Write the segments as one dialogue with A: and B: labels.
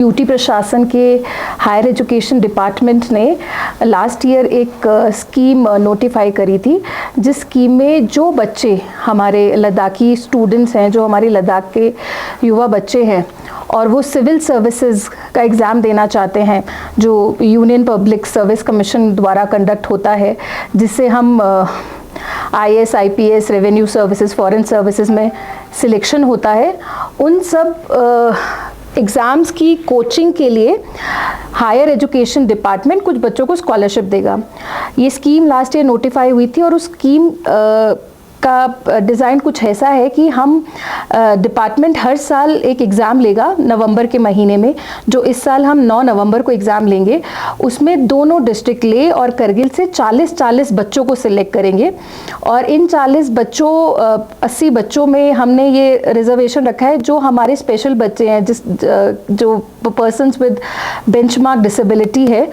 A: UT प्रशासन के higher education department ने लास्ट ईयर एक स्कीम नोटिफाई करी थी, जिस स्कीम में जो बच्चे हमारे लद्दाखी स्टूडेंट्स हैं, जो हमारे लद्दाख के युवा बच्चे हैं और वो सिविल सर्विसेज का एग्ज़ाम देना चाहते हैं, जो यूनियन पब्लिक सर्विस कमीशन द्वारा कंडक्ट होता है, जिससे हम IAS, IPS, revenue services, foreign services में सिलेक्शन होता है, उन सब एग्ज़ाम्स की कोचिंग के लिए हायर एजुकेशन डिपार्टमेंट कुछ बच्चों को स्कॉलरशिप देगा। ये स्कीम लास्ट ईयर नोटिफाई हुई थी और उस स्कीम का डिज़ाइन कुछ ऐसा है कि हम डिपार्टमेंट हर साल एक एग्ज़ाम लेगा नवंबर के महीने में, जो इस साल हम 9 नवंबर को एग्ज़ाम लेंगे। उसमें दोनों डिस्ट्रिक्ट लेह और करगिल से 40 बच्चों को सिलेक्ट करेंगे और इन 40 बच्चों 80 बच्चों में हमने ये रिजर्वेशन रखा है जो हमारे स्पेशल बच्चे हैं, जो पर्सन्स विद बेंचमार्क डिसेबिलिटी है,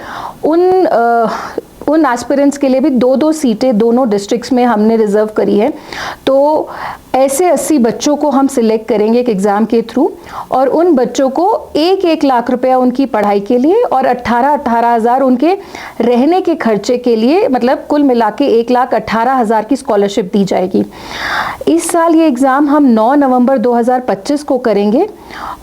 A: उन एस्पिरेंट्स के लिए भी 2-2 सीटें दोनों डिस्ट्रिक्ट्स में हमने रिजर्व करी है। तो ऐसे 80 बच्चों को हम सिलेक्ट करेंगे एक एग्ज़ाम के थ्रू और उन बच्चों को 1-1 लाख रुपया उनकी पढ़ाई के लिए और 18 हज़ार उनके रहने के खर्चे के लिए, मतलब कुल मिला के 1,18,000 की स्कॉलरशिप दी जाएगी। इस साल ये एग्ज़ाम हम 9 नवंबर 2025 को करेंगे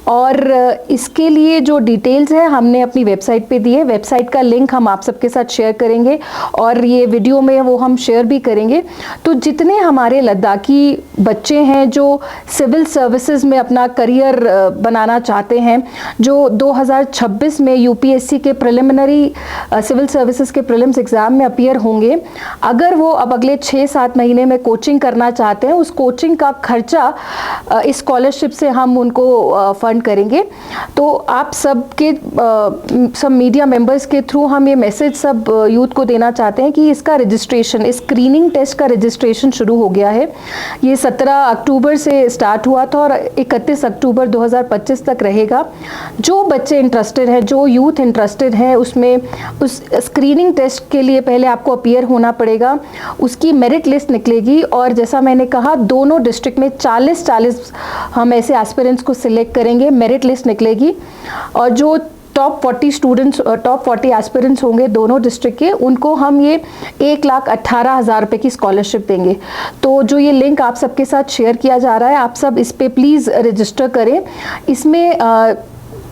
A: और इसके लिए जो डिटेल्स है हमने अपनी वेबसाइट पे दी है। वेबसाइट का लिंक हम आप सबके साथ शेयर करेंगे और ये वीडियो में वो हम शेयर भी करेंगे। तो जितने हमारे लद्दाखी बच्चे हैं जो सिविल सर्विसेज में अपना करियर बनाना चाहते हैं, जो 2026 में यूपीएससी के प्रिलिमिनरी सिविल सर्विसेज के प्रीलिम्स एग्ज़ाम में अपीयर होंगे, अगर वो अब अगले 6-7 महीने में कोचिंग करना चाहते हैं, उस कोचिंग का खर्चा इस स्कॉलरशिप से हम उनको फंड करेंगे। तो आप सब मीडिया मेंबर्स के थ्रू हम ये मैसेज सब यूथ को देना चाहते हैं कि इसका रजिस्ट्रेशन, स्क्रीनिंग टेस्ट का रजिस्ट्रेशन शुरू हो गया है। ये 17 अक्टूबर से स्टार्ट हुआ था और 31 अक्टूबर 2025 तक रहेगा। जो बच्चे इंटरेस्टेड हैं, जो यूथ इंटरेस्टेड हैं, उसमें उस स्क्रीनिंग टेस्ट के लिए पहले आपको अपीयर होना पड़ेगा, उसकी मेरिट लिस्ट निकलेगी और जैसा मैंने कहा दोनों डिस्ट्रिक्ट में 40 हम ऐसे एस्पिरेंट्स को सिलेक्ट करेंगे, मेरिट लिस्ट निकलेगी और जो टॉप 40 स्टूडेंट्स और टॉप 40 एस्पिरेंट्स होंगे दोनों डिस्ट्रिक्ट के, उनको हम ये 1,18,000 रुपये की स्कॉलरशिप देंगे। तो जो ये लिंक आप सबके साथ शेयर किया जा रहा है, आप सब इस पे प्लीज़ रजिस्टर करें। इसमें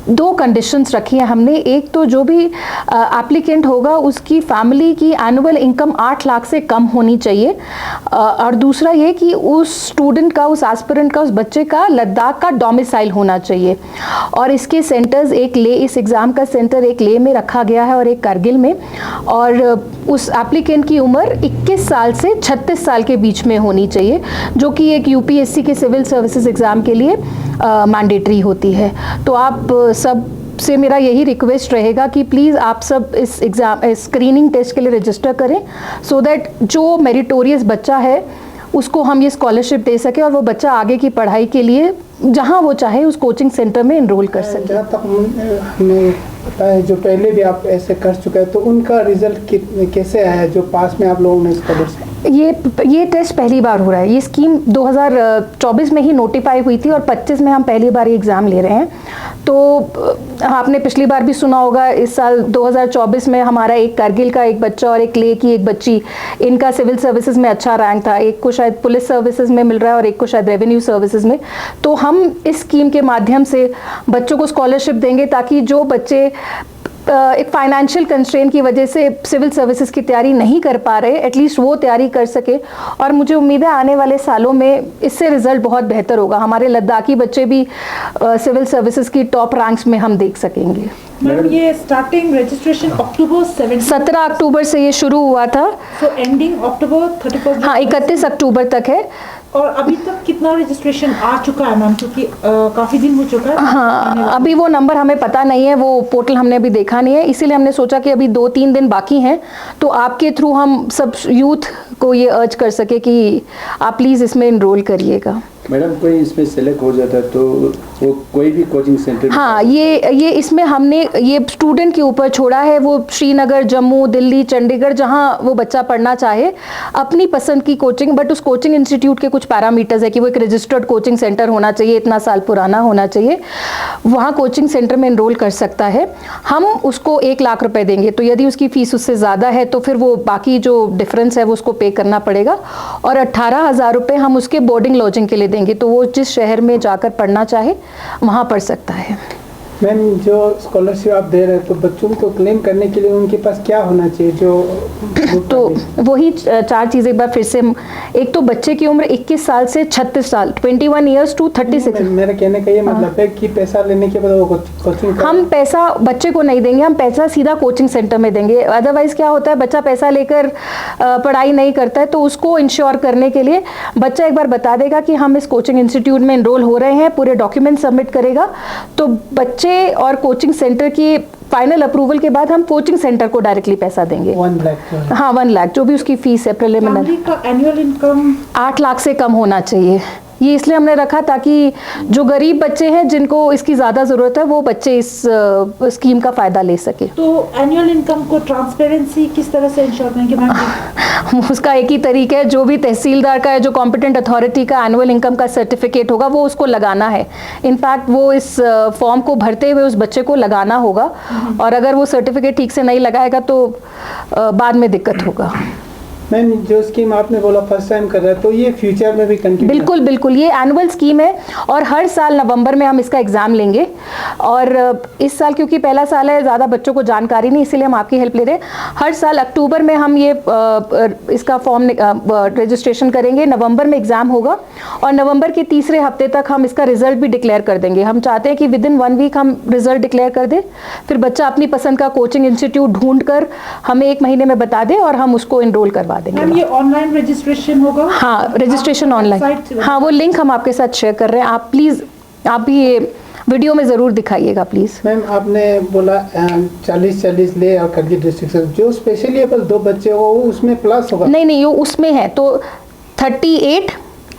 A: 2 कंडीशंस रखी हैं हमने। एक तो जो भी एप्लीकेंट होगा उसकी फैमिली की एनुअल इनकम 8 लाख से कम होनी चाहिए और दूसरा ये कि उस स्टूडेंट का, उस एस्पिरेंट का, उस बच्चे का लद्दाख का डोमिसाइल होना चाहिए। और इसके सेंटर्स एक लेह, इस एग्ज़ाम का सेंटर एक लेह में रखा गया है और एक करगिल में, और उस एप्लीकेंट की उम्र 21 साल से 36 साल के बीच में होनी चाहिए, जो कि एक यूपीएससी के सिविल सर्विसेज एग्ज़ाम के लिए मैंडेटरी होती है। तो आप सब से मेरा यही रिक्वेस्ट रहेगा कि प्लीज़ आप सब इस एग्ज़ाम स्क्रीनिंग टेस्ट के लिए रजिस्टर करें, सो दैट जो मेरिटोरियस बच्चा है उसको हम ये स्कॉलरशिप दे सके और वो बच्चा आगे की पढ़ाई के लिए जहाँ वो चाहे उस कोचिंग सेंटर में एनरोल कर सके।
B: जहाँ तक हमें पता है, जो पहले भी आप ऐसे कर चुके हैं, तो उनका रिजल्ट कैसे आया है जो पास में आप लोगों ने स्कॉलरशिप?
A: ये टेस्ट पहली बार हो रहा है। ये स्कीम 2024 में ही नोटिफाई हुई थी और 25 में हम पहली बार ये एग्ज़ाम ले रहे हैं। तो आपने पिछली बार भी सुना होगा, इस साल 2024 में हमारा एक करगिल का एक बच्चा और एक लेह की एक बच्ची, इनका सिविल सर्विसेज में अच्छा रैंक था। एक को शायद पुलिस सर्विसेज में मिल रहा है और एक को शायद रेवेन्यू सर्विसेज में। तो हम इस स्कीम के माध्यम से बच्चों को स्कॉलरशिप देंगे ताकि जो बच्चे एक फाइनेंशियल कंस्ट्रेंट की वजह से सिविल सर्विसेज की तैयारी नहीं कर पा रहे, एटलीस्ट वो तैयारी कर सके। और मुझे उम्मीद है आने वाले सालों में इससे रिजल्ट बहुत बेहतर होगा। हमारे लद्दाखी बच्चे भी सिविल सर्विसेज की टॉप रैंक्स में हम देख सकेंगे।
C: मैम, ये स्टार्टिंग रजिस्ट्रेशन अक्टूबर
A: 17 अक्टूबर से ये शुरू हुआ था।
C: तो एंडिंग अक्टूबर 31?
A: हाँ, 31 अक्टूबर तक है।
C: और अभी तक कितना रजिस्ट्रेशन आ चुका है मैम, क्योंकि काफ़ी दिन हो चुका है?
A: हाँ, अभी वो नंबर हमें पता नहीं है, वो पोर्टल हमने अभी देखा नहीं है, इसीलिए हमने सोचा कि अभी 2-3 दिन बाकी हैं, तो आपके थ्रू हम सब यूथ को ये अर्ज कर सके कि आप प्लीज़ इसमें इनरोल करिएगा।
D: मैडम, कोई इसमें सेलेक्ट हो जाता है तो वो कोई भी कोचिंग सेंटर?
A: हाँ, ये इसमें हमने ये स्टूडेंट के ऊपर छोड़ा है। वो श्रीनगर, जम्मू, दिल्ली, चंडीगढ़, जहाँ वो बच्चा पढ़ना चाहे अपनी पसंद की कोचिंग, बट उस कोचिंग इंस्टीट्यूट के कुछ पैरामीटर्स है कि वो एक रजिस्टर्ड कोचिंग सेंटर होना चाहिए, इतना साल पुराना होना चाहिए, वहाँ कोचिंग सेंटर में एनरोल कर सकता है। हम उसको 1 लाख रुपए देंगे, तो यदि उसकी फीस उससे ज़्यादा है तो फिर वो बाकी जो डिफरेंस है वो उसको पे करना पड़ेगा। और 18,000 रुपये हम उसके बोर्डिंग लॉजिंग के लिए देंगे, तो वो जिस शहर में जाकर पढ़ना चाहे वहाँ पढ़ सकता है।
B: मैम, जो स्कॉलरशिप आप दे रहे हैं तो बच्चों को क्लेम करने के लिए उनके पास क्या होना चाहिए? जो
A: तो वही 4 चीज़ें एक बार फिर से। एक तो बच्चे की उम्र 21 साल से 36 साल, 21 ईयर्स टू 36।
B: मेरा कहने का ये मतलब है कि पैसा लेने के बाद वो कोचिंग
A: हम पैसा बच्चे को नहीं देंगे, हम पैसा सीधा कोचिंग सेंटर में देंगे। अदरवाइज क्या होता है, बच्चा पैसा लेकर पढ़ाई नहीं करता है, तो उसको इंश्योर करने के लिए बच्चा एक बार बता देगा कि हम इस कोचिंग इंस्टीट्यूट में एनरोल हो रहे हैं, पूरे डॉक्यूमेंट सबमिट करेगा, तो बच्चे और कोचिंग सेंटर की फाइनल अप्रूवल के बाद हम कोचिंग सेंटर को डायरेक्टली पैसा देंगे।
B: 1 लाख?
A: हाँ, 1 लाख जो भी उसकी फीस है प्रिलिमिनरी।
C: फैमिली का एनुअल इनकम
A: 8 लाख से कम होना चाहिए। ये इसलिए हमने रखा ताकि जो गरीब बच्चे हैं जिनको इसकी ज़्यादा ज़रूरत है वो बच्चे इस स्कीम का फ़ायदा ले सके।
C: तो एनुअल इनकम को ट्रांसपेरेंसी किस तरह से इंश्योर करेंगे मैम?
A: उसका एक ही तरीका है, जो भी तहसीलदार का है, जो कॉम्पिटेंट अथॉरिटी का एनुअल इनकम का सर्टिफिकेट होगा वो उसको लगाना है। इनफैक्ट वो इस फॉर्म को भरते हुए उस बच्चे को लगाना होगा, और अगर वो सर्टिफिकेट ठीक से नहीं लगाएगा तो बाद में दिक्कत होगा।
B: मैम, जो स्कीम आपने बोला फर्स्ट टाइम कर रहा है, तो ये फ्यूचर में भी कंटिन्यू?
A: बिल्कुल बिल्कुल, ये एनुअल स्कीम है और हर साल नवंबर में हम इसका एग्ज़ाम लेंगे। और इस साल क्योंकि पहला साल है, ज़्यादा बच्चों को जानकारी नहीं, इसीलिए हम आपकी हेल्प ले रहे हैं। हर साल अक्टूबर में हम ये इसका फॉर्म रजिस्ट्रेशन करेंगे, नवंबर में एग्ज़ाम होगा और नवंबर के तीसरे हफ्ते तक हम इसका रिजल्ट भी डिक्लेयर कर देंगे। हम चाहते हैं कि विदिन 1 वीक हम रिजल्ट डिक्लेयर कर दें, फिर बच्चा अपनी पसंद का कोचिंग इंस्टीट्यूट ढूंढ कर हमें 1 महीने में बता दे और हम उसको एनरोल करवा देंगे।
C: मैम, ये ऑनलाइन रजिस्ट्रेशन होगा?
A: हाँ, रजिस्ट्रेशन ऑनलाइन। हाँ, वो लिंक हम आपके साथ शेयर कर रहे हैं। आप प्लीज़, आप भी ये वीडियो में ज़रूर दिखाइएगा प्लीज़।
B: मैम, आपने बोला 40-40 ले और करगी डिस्ट्रिक्ट से जो स्पेशली एबल 2 बच्चे हो वो उसमें प्लस होगा?
A: नहीं, वो उसमें है, तो 38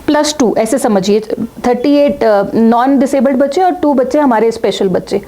A: + 2 ऐसे समझिए। 38 नॉन डिसेबल्ड बच्चे और 2 बच्चे हमारे स्पेशल बच्चे।